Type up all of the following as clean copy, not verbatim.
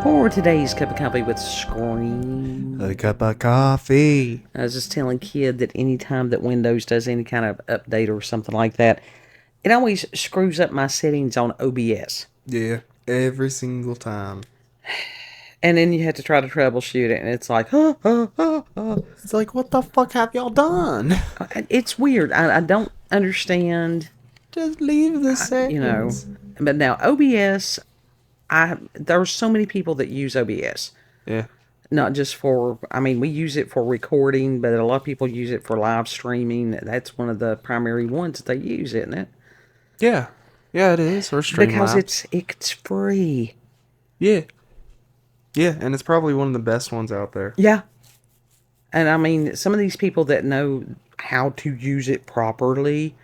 For today's cup of coffee with Scream, A cup of coffee. I was just telling Kid that anytime that Windows does any kind of update or something like that, it always screws up my settings on OBS. Yeah, every single time. And then you have to try to troubleshoot it, and it's like, It's like, what the fuck have y'all done? It's weird. I don't understand, Just leave the settings. But now OBS, there's so many people that use OBS. Yeah. Not just for, we use it for recording, but a lot of people use it for live streaming. That's one of the primary ones that they use, isn't it? Yeah. Yeah, it is. Or Streamlabs. Because it's free. Yeah. Yeah, and it's probably one of the best ones out there. Yeah. And some of these people that know how to use it properly,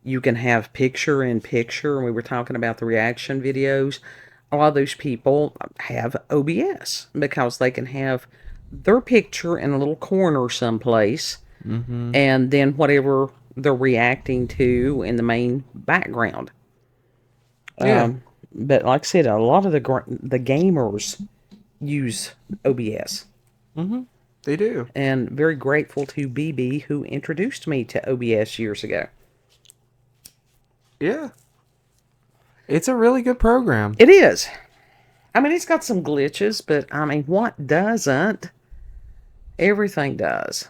you can have picture in picture, and we were talking about the reaction videos. A lot of those people have OBS because they can have their picture in a little corner someplace, and then whatever they're reacting to in the main background. Yeah. But like I said, a lot of the gamers use OBS. They do. And very grateful to BB who introduced me to OBS years ago. Yeah. It's a really good program. It is. It's got some glitches, but what doesn't? Everything does.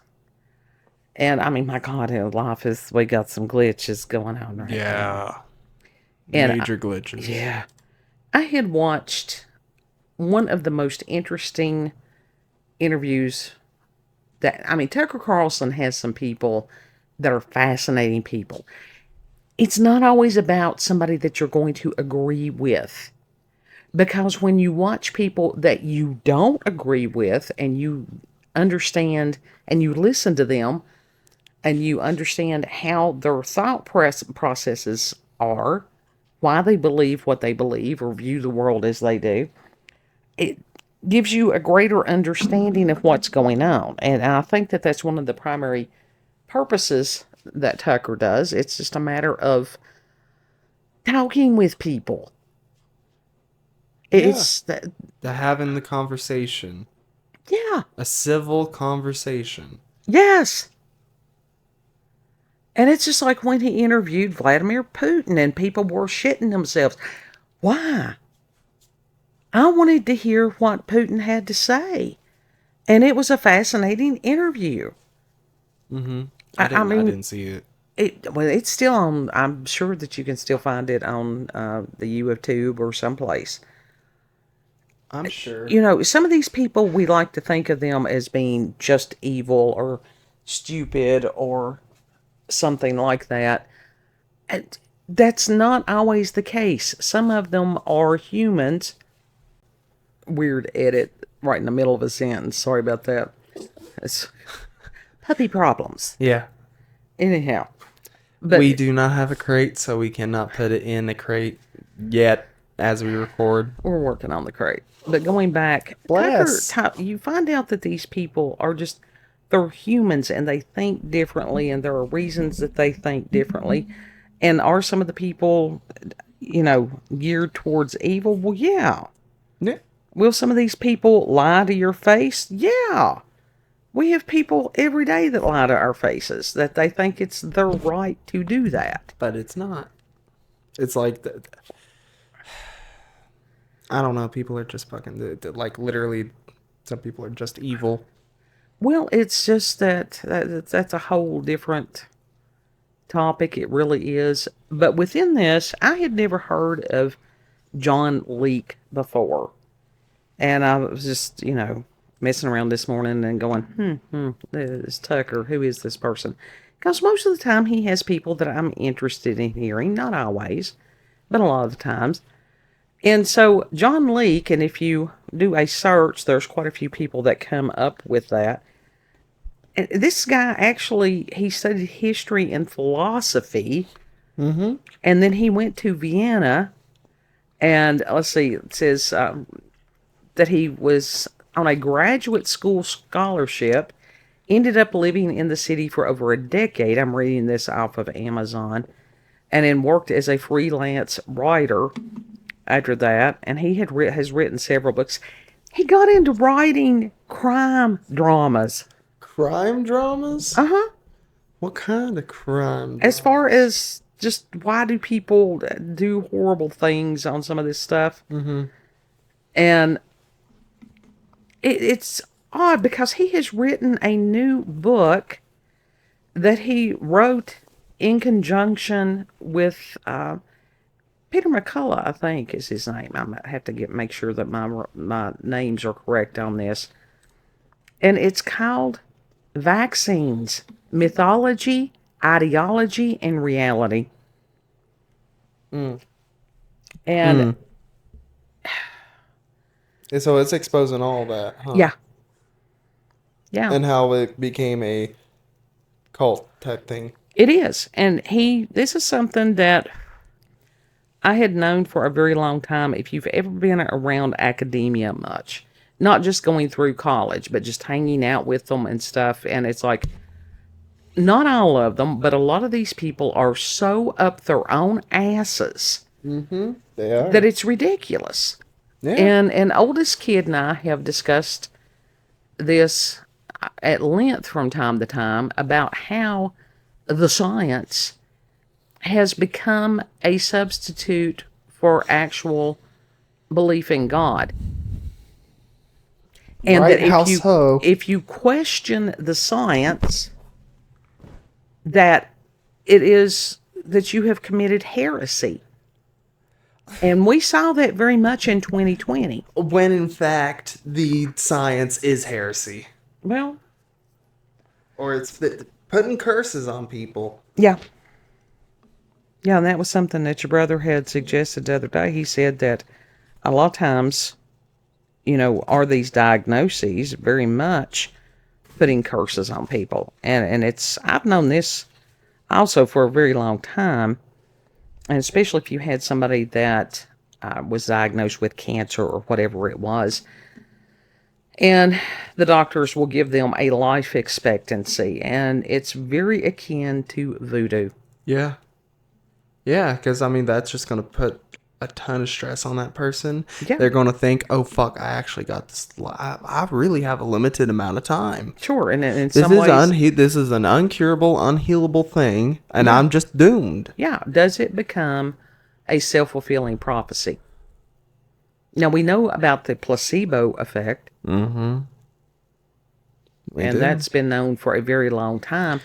And my God, in life we got some glitches going on right now. Major glitches. Yeah. I had watched one of the most interesting interviews Tucker Carlson has some people that are fascinating people. It's not always about somebody that you're going to agree with. Because when you watch people that you don't agree with and you understand and you listen to them and you understand how their thought processes are, why they believe what they believe or view the world as they do, it gives you a greater understanding of what's going on. And I think that that's one of the primary purposes that Tucker does. It's just a matter of talking with people. It's the having the conversation. Yeah. A civil conversation. Yes. And it's just like when he interviewed Vladimir Putin and people were shitting themselves. Why? I wanted to hear what Putin had to say. And it was a fascinating interview. I didn't see it. It's still on. I'm sure that you can still find it on the YouTube or someplace. I'm sure. Some of these people, we like to think of them as being just evil or stupid or something like that. And that's not always the case. Some of them are humans. Weird edit right in the middle of a sentence. Sorry about that. It's puppy problems. Yeah. Anyhow. But we do not have a crate, so we cannot put it in the crate yet as we record. We're working on the crate. But going back, you find out that these people are they're humans and they think differently, and there are reasons that they think differently. And are some of the people, geared towards evil? Well, yeah. Yeah. Will some of these people lie to your face? Yeah. We have people every day that lie to our faces, that they think it's their right to do that. But it's not. It's like, I don't know, people are just fucking, like, literally, some people are just evil. Well, it's just that's a whole different topic. It really is. But within this, I had never heard of John Leake before. And I was just, messing around this morning and going, this Tucker, who is this person? Because most of the time he has people that I'm interested in hearing. Not always, but a lot of the times. And so John Leake, and if you do a search, there's quite a few people that come up with that. And this guy actually, he studied history and philosophy. Mm-hmm. And then he went to Vienna. And let's see, it says that he was on a graduate school scholarship ended up living in the city for over a decade. I'm reading this off of Amazon. And then worked as a freelance writer after that. And he has written several books. He got into writing crime dramas. Crime dramas? Uh-huh. What kind of crime? As far as just why do people do horrible things on some of this stuff. Mm-hmm. And it's odd because he has written a new book that he wrote in conjunction with Peter McCullough, I think is his name. I might have to make sure that my names are correct on this. And it's called Vaccines, Mythology, Ideology, and Reality. Mm. And so it's exposing all that, huh? yeah. Yeah. And how it became a cult type thing. It is. And this is something that I had known for a very long time. If you've ever been around academia much, not just going through college, but just hanging out with them and stuff. And it's like, not all of them, but a lot of these people are so up their own asses. Mm-hmm. They are. That it's ridiculous. Yeah. And oldest kid and I have discussed this at length from time to time about how the science has become a substitute for actual belief in God. And right, that if you question the science, that it is that you have committed heresy. And we saw that very much in 2020. When in fact the science is heresy. Well, or it's putting curses on people. Yeah. Yeah, and that was something that your brother had suggested the other day. He said that a lot of times, are these diagnoses very much putting curses on people. And I've known this also for a very long time. And especially if you had somebody that was diagnosed with cancer or whatever it was. And the doctors will give them a life expectancy. And it's very akin to voodoo. Yeah. Yeah, because, that's just going to put a ton of stress on that person. Yeah. They're going to think, oh, fuck, I actually got this. I really have a limited amount of time. Sure. And in this some ways... This is an uncurable, unhealable thing, and I'm just doomed. Yeah. Does it become a self-fulfilling prophecy? Now, we know about the placebo effect. Mm-hmm. And that's been known for a very long time.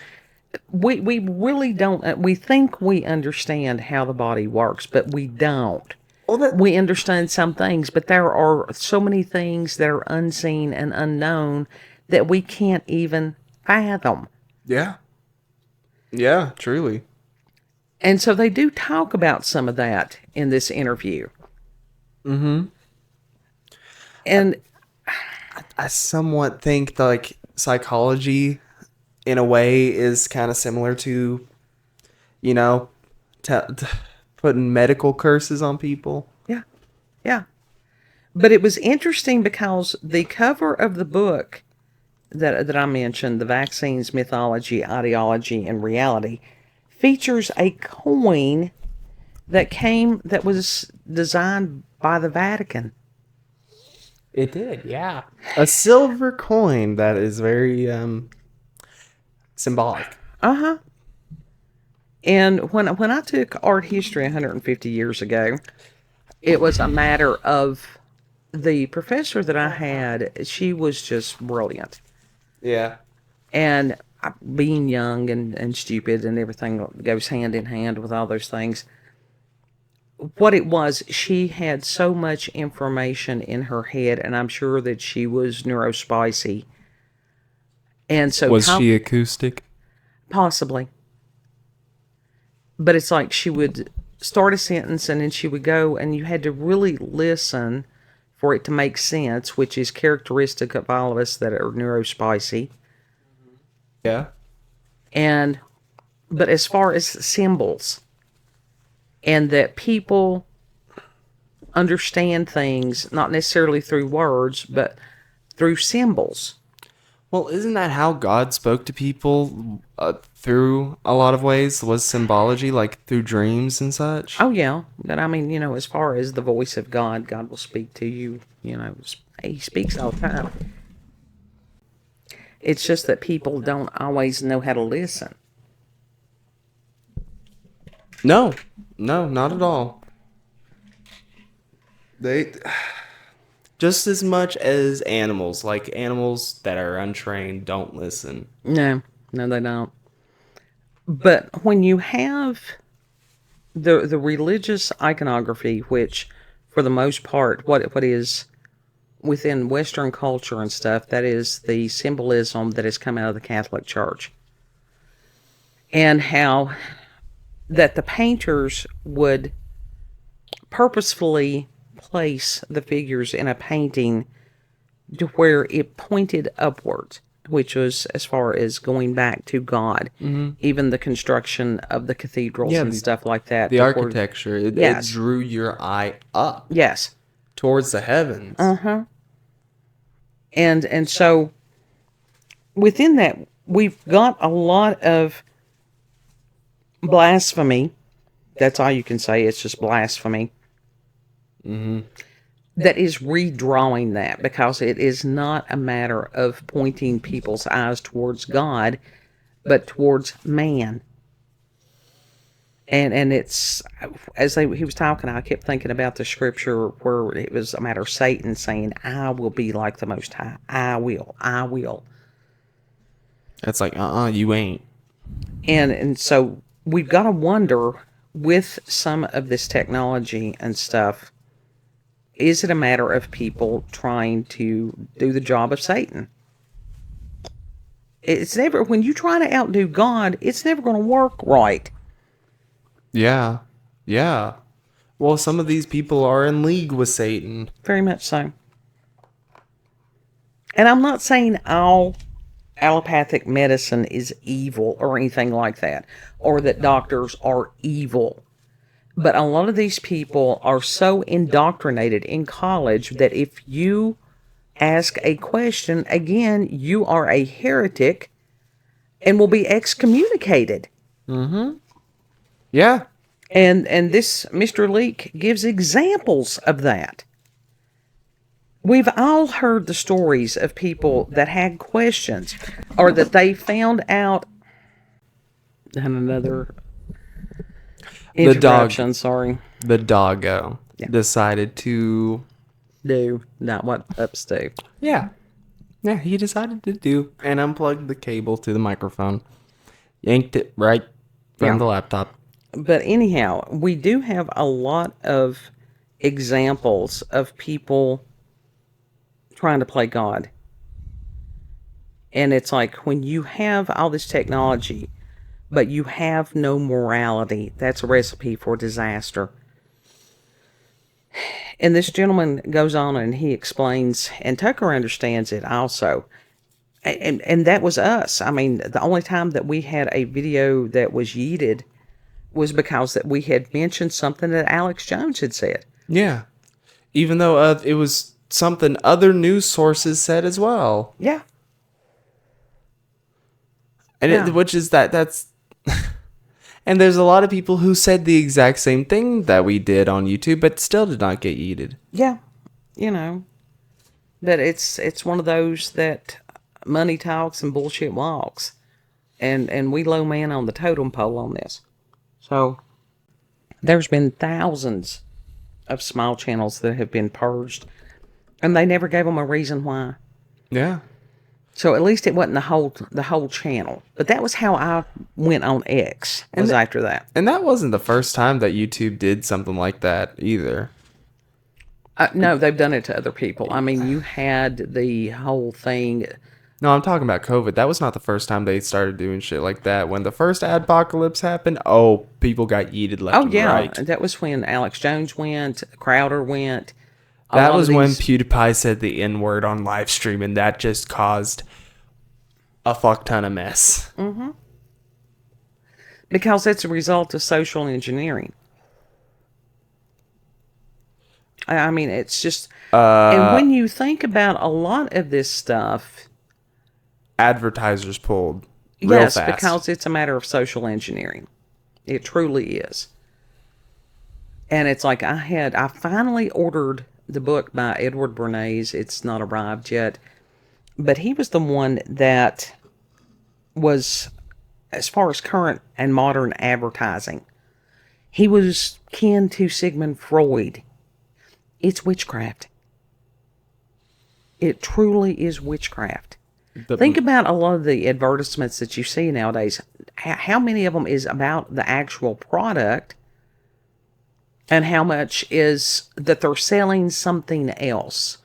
We really don't... We think we understand how the body works, but we don't. We understand some things, but there are so many things that are unseen and unknown that we can't even fathom. Yeah. Yeah, truly. And so they do talk about some of that in this interview. Mm-hmm. And I somewhat think like psychology in a way is kind of similar to, putting medical curses on people. Yeah. Yeah. But it was interesting because the cover of the book that I mentioned, The Vaccines, Mythology, Ideology, and Reality, features a coin that was designed by the Vatican. It did, yeah. A silver coin that is very symbolic. Uh-huh. And when I took art history 150 years ago, it was a matter of the professor that I had. She was just brilliant. Yeah. And being young and stupid and everything goes hand in hand with all those things. What it was, she had so much information in her head, and I'm sure that she was neurospicy. And so was she acoustic? Possibly. But it's like she would start a sentence and then she would go, and you had to really listen for it to make sense, which is characteristic of all of us that are neurospicy. Yeah. But as far as symbols, and that people understand things, not necessarily through words, but through symbols. Well, isn't that how God spoke to people through a lot of ways? Was symbology, like through dreams and such? Oh yeah, but I mean, as far as the voice of God, God will speak to you. He speaks all the time. It's just that people don't always know how to listen. No, no, not at all. They just as much as animals, like animals that are untrained, don't listen. No, no, they don't. But when you have the religious iconography, which for the most part, what is within Western culture and stuff, that is the symbolism that has come out of the Catholic Church, and how that the painters would purposefully place the figures in a painting to where it pointed upwards, which was as far as going back to God. Mm-hmm. Even the construction of the cathedrals and stuff like that. The architecture, it Yes. drew your eye up Yes. towards the heavens. Uh-huh. And so within that, we've got a lot of blasphemy. That's all you can say. It's just blasphemy. Mm-hmm. That is redrawing that, because it is not a matter of pointing people's eyes towards God, but towards man. And it's, as he was talking, I kept thinking about the scripture where it was a matter of Satan saying, I will be like the Most High. I will. It's like, you ain't. And so we've got to wonder, with some of this technology and stuff, is it a matter of people trying to do the job of Satan? It's never, when you try to outdo God, it's never going to work right. Yeah. Yeah. Well, some of these people are in league with Satan. Very much so. And I'm not saying all allopathic medicine is evil or anything like that, or that doctors are evil. But a lot of these people are so indoctrinated in college that if you ask a question, again, you are a heretic and will be excommunicated. Mm-hmm. Yeah. And this Mr. Leake gives examples of that. We've all heard the stories of people that had questions, or that they found out. And another interruption, sorry. The doggo decided to Do not what pups do. Yeah. Yeah, he decided to do and unplugged the cable to the microphone. Yanked it right from the laptop. But anyhow, we do have a lot of examples of people trying to play God. And it's like, when you have all this technology, but you have no morality, that's a recipe for disaster. And this gentleman goes on and he explains, and Tucker understands it also. And that was us. I mean, the only time that we had a video that was yeeted was because that we had mentioned something that Alex Jones had said. Yeah. Even though it was something other news sources said as well. Yeah. And which is that's and there's a lot of people who said the exact same thing that we did on YouTube, but still did not get yeeted. Yeah. But it's one of those that money talks and bullshit walks. And we low man on the totem pole on this. So there's been thousands of small channels that have been purged, and they never gave them a reason why. Yeah. So at least it wasn't the whole channel. But that was how I went on X, was after that. And that wasn't the first time that YouTube did something like that either. No, they've done it to other people. I mean, you had the whole thing. No, I'm talking about COVID. That was not the first time they started doing shit like that. When the first adpocalypse happened, people got yeeted left and right. That was when Alex Jones went, Crowder went. That was when PewDiePie said the N-word on live stream, and that just caused a fuck ton of mess. Mm-hmm. Because it's a result of social engineering. I mean, it's just... and when you think about a lot of this stuff, advertisers pulled real Yes, fast. because it's a matter of social engineering. It truly is. And it's like I finally ordered the book by Edward Bernays. It's not arrived yet. But he was the one that was, as far as current and modern advertising, he was kin to Sigmund Freud. It's witchcraft. It truly is witchcraft. Think about a lot of the advertisements that you see nowadays. How many of them is about the actual product, and how much is that they're selling something else?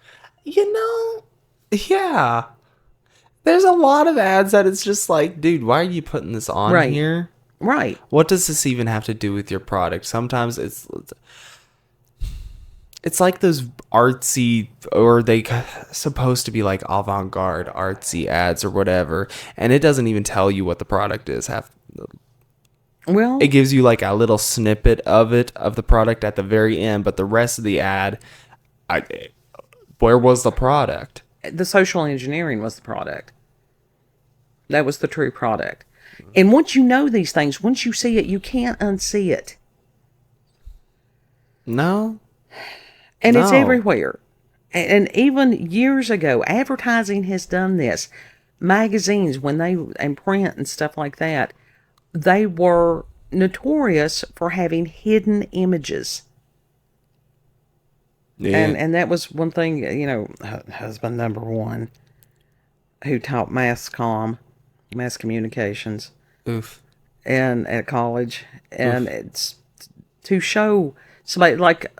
Yeah. There's a lot of ads that it's just like, dude, why are you putting this on Right. here? Right. What does this even have to do with your product? Sometimes it's like those artsy, or they supposed to be like avant-garde artsy ads or whatever, and it doesn't even tell you what the product is. Well, It gives you like a little snippet of the product at the very end, but the rest of the ad, where was the product? the social engineering was the product. That was the true product. And once you know these things, once you see it, you can't unsee it. No. And it's No. everywhere. And even years ago, advertising has done this. Magazines, and print and stuff like that, they were notorious for having hidden images. Yeah. And that was one thing, husband number one, who taught mass communications, Oof. and at college. And it's to show somebody, like,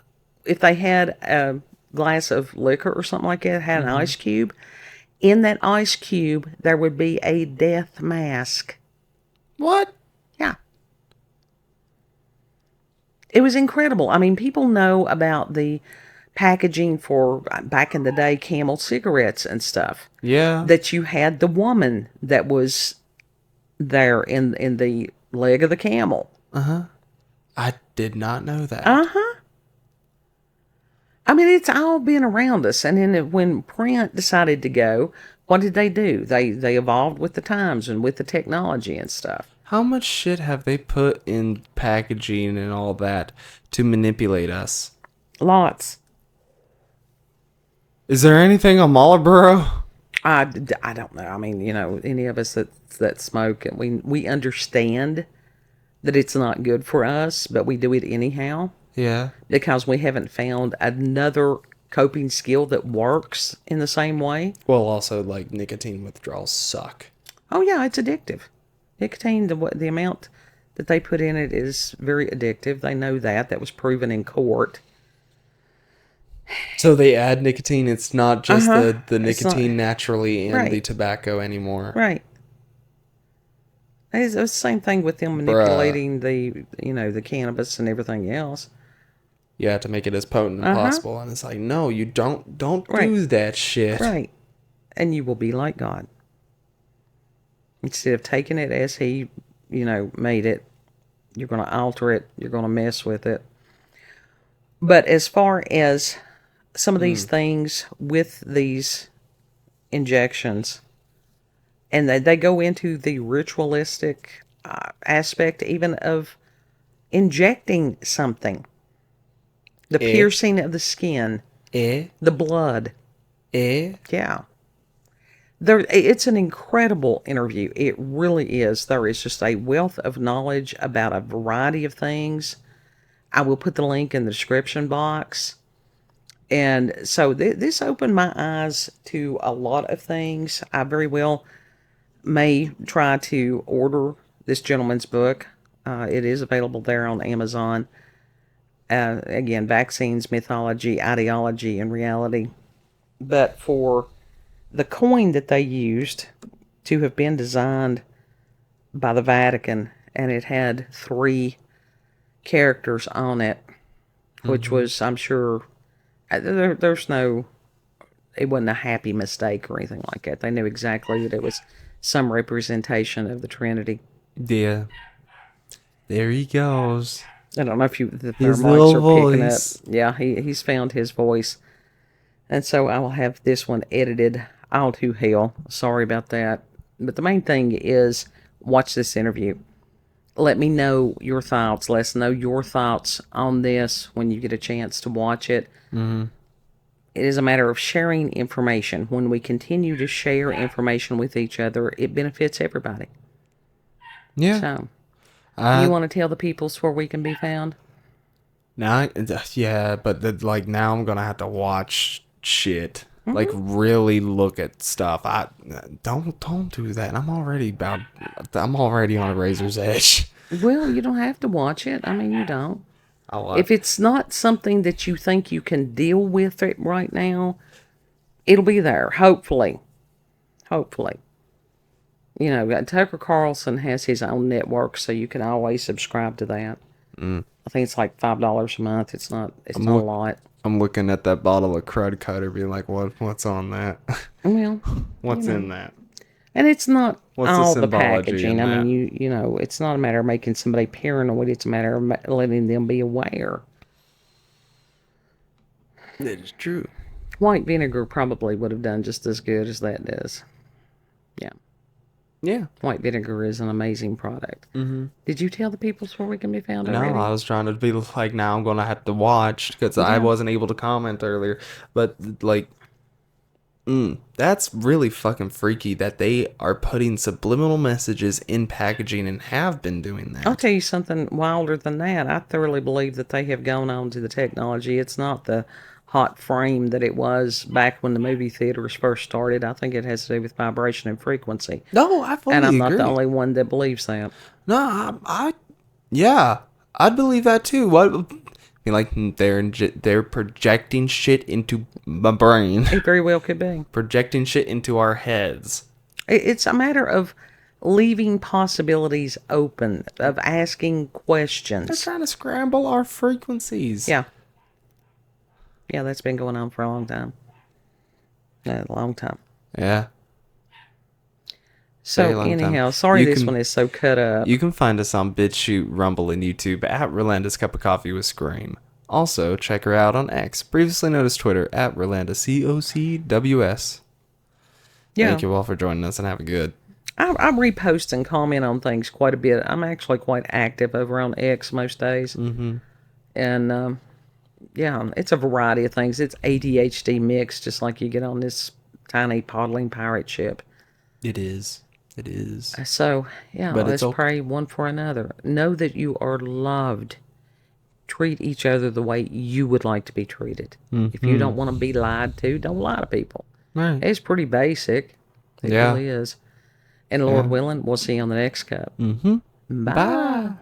if they had a glass of liquor or something like that, had an ice cube, in that ice cube, there would be a death mask. What? Yeah. It was incredible. I mean, people know about the packaging for, back in the day, Camel cigarettes and stuff. Yeah. That you had the woman that was there in the leg of the camel. I did not know that. Uh-huh. I mean, it's all been around us. And then when print decided to go, what did they do? They evolved with the times and with the technology and stuff. How much shit have they put in packaging and all that to manipulate us? Lots. Is there anything on Marlboro? I don't know. I mean, any of us that smoke, and we understand that it's not good for us, but we do it anyhow. Yeah. Because we haven't found another coping skill that works in the same way. Well, also, like, nicotine withdrawals suck. Oh yeah, it's addictive. Nicotine, the amount that they put in it is very addictive. They know that. That was proven in court. So they add nicotine. It's not just the nicotine not, naturally in right. the tobacco anymore. Right. It's the same thing with them manipulating the cannabis and everything else. Yeah, to make it as potent as possible. And it's like, no, you don't do that shit. Right. And you will be like God. Instead of taking it as he, made it, you're going to alter it. You're going to mess with it. But as far as some of these things with these injections, and they go into the ritualistic aspect even of injecting something. The piercing of the skin. The blood. Yeah. It's an incredible interview. It really is. There is just a wealth of knowledge about a variety of things. I will put the link in the description box. And so this opened my eyes to a lot of things. I very well may try to order this gentleman's book. It is available there on Amazon. Again, Vaccines, Mythology, Ideology, and Reality. But for the coin that they used to have been designed by the Vatican, and it had 3 characters on it, which was, I'm sure, there's no, it wasn't a happy mistake or anything like that. They knew exactly that it was some representation of the Trinity. Yeah. There he goes. I don't know if the His mics little are picking voice. up. Yeah, he's found his voice. And so I will have this one edited all to hell. Sorry about that. But the main thing is watch this interview. Let me know your thoughts. Let us know your thoughts on this when you get a chance to watch it. Mm-hmm. It is a matter of sharing information. When we continue to share information with each other, it benefits everybody. Yeah. So, Uh, you want to tell the peoples where we can be found? Now, yeah, but now I'm gonna have to watch shit. Mm-hmm. Like really look at stuff. I don't do that. I'm already on a razor's edge. Well, you don't have to watch it. I mean, you don't. I'll If it's not something that you think you can deal with it right now, it'll be there. Hopefully. You know, Tucker Carlson has his own network, so you can always subscribe to that. I think it's like $5 a month. It's not a lot. I'm looking at that bottle of crud cutter, being like, what's on that? Well, What's in that? and it's not What's all the the symbology packaging. in I that? mean, you know, it's not a matter of making somebody paranoid. It's a matter of letting them be aware. That is true. White vinegar probably would have done just as good as that does. Yeah. Yeah. White vinegar is an amazing product. Mm-hmm. Did you tell the peoples where we can be found No, already? I was trying to be like, now I'm gonna have to watch because I wasn't able to comment earlier. But that's really fucking freaky that they are putting subliminal messages in packaging and have been doing that. I'll tell you something wilder than that. I thoroughly believe that they have gone on to the technology. It's not the hot frame that it was back when the movie theaters first started. I think it has to do with vibration and frequency. No, I fully And I'm agree. not the only one that believes that. No, yeah, I'd believe that too. What? I mean, like they're projecting shit into my brain, It very well could be. projecting shit into our heads. It's a matter of leaving possibilities open, of asking They're questions. trying to scramble our frequencies. Yeah. Yeah, that's been going on for a long time. A long time. Yeah. So Very long anyhow, time. sorry You this can- one is so cut up. You can find us on BitChute, Rumble, and YouTube at Rolanda's Cup of Coffee with Scream. Also, check her out on X, previously known as Twitter, at Rolanda COCWS. Yeah. Thank you all for joining us and have a good. I repost and comment on things quite a bit. I'm actually quite active over on X most days. Mm-hmm. And yeah, it's a variety of things. It's ADHD mixed, just like you get on this tiny paddling pirate ship. It is. It is. So, yeah, But let's it's pray one for another. Know that you are loved. Treat each other the way you would like to be treated. If you don't want to be lied to, don't lie to people. Right. It's pretty basic. It Yeah. really is. And Lord willing, we'll see you on the next cup. Mm-hmm. Bye.